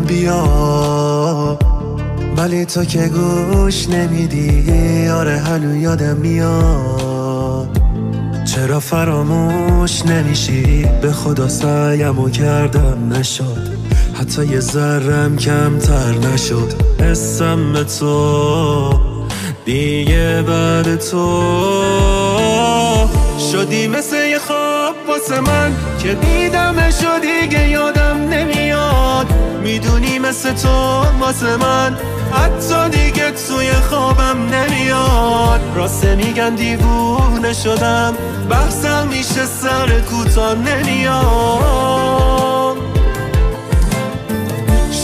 بیا، ولی تو که گوش نمیدی. آره هنو یادم میاد، چرا فراموش نمیشی؟ به خدا سعیمو کردم نشد، حتی یه ذرم کمتر نشد. حسم به تو دیگه بعد تو شدی مثل یه خواب واسه من که دیدمش و دیگه یادم نمیاد. میدونی مثل تو واسه من حتی دیگه توی خوابم نمیاد. راسته میگن دیوونه شدم، بحثم میشه سر کوتاه نمیاد.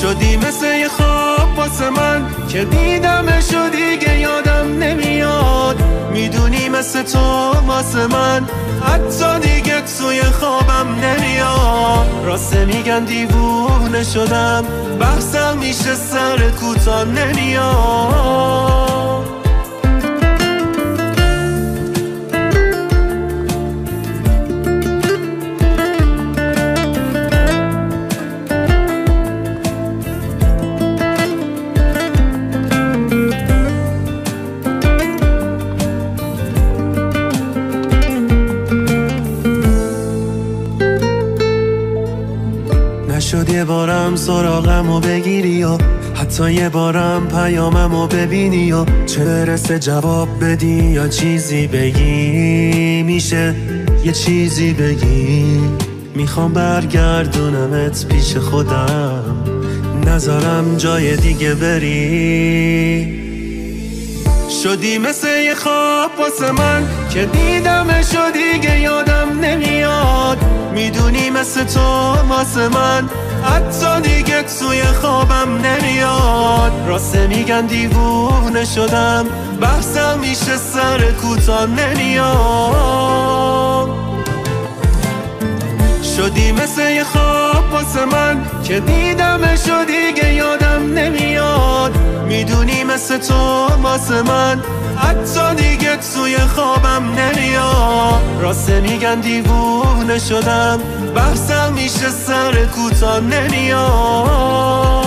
شدی مثل یه خواب واسه من که دیدمش و دیگه یادم نمیاد. میدونی مثل تو واسه من حتی دیگه توی خوابم نمیاد. راسته میگن دیوونه شدم، بحثم میشه سر کوتاه نمیاد. نشد یه بارم سراغمو بگیری یا حتی یه بارم پیاممو ببینی یا چه برسه جواب بدی یا چیزی بگی. میشه یه چیزی بگی؟ میخوام برگردونمت پیش خودم، نذارم جای دیگه بری. شدی مثل یه خواب واسه من که دیدمش و دیگه یادم نمیاد. میدونی مثل تو واسه من حتی دیگه توی خوابم نمیاد. راسته میگن دیوونه شدم، بحثم میشه سر کوتاه نمیاد. شدی مثل یه خواب واسه من که دیدمش و دیگه یادم نمیاد. میدونی مثل تو واسه من حتی دیگه توی خوابم نمیاد. راسته میگن دیوونه شدم، بحثم میشه سر کوتاه نمیاد.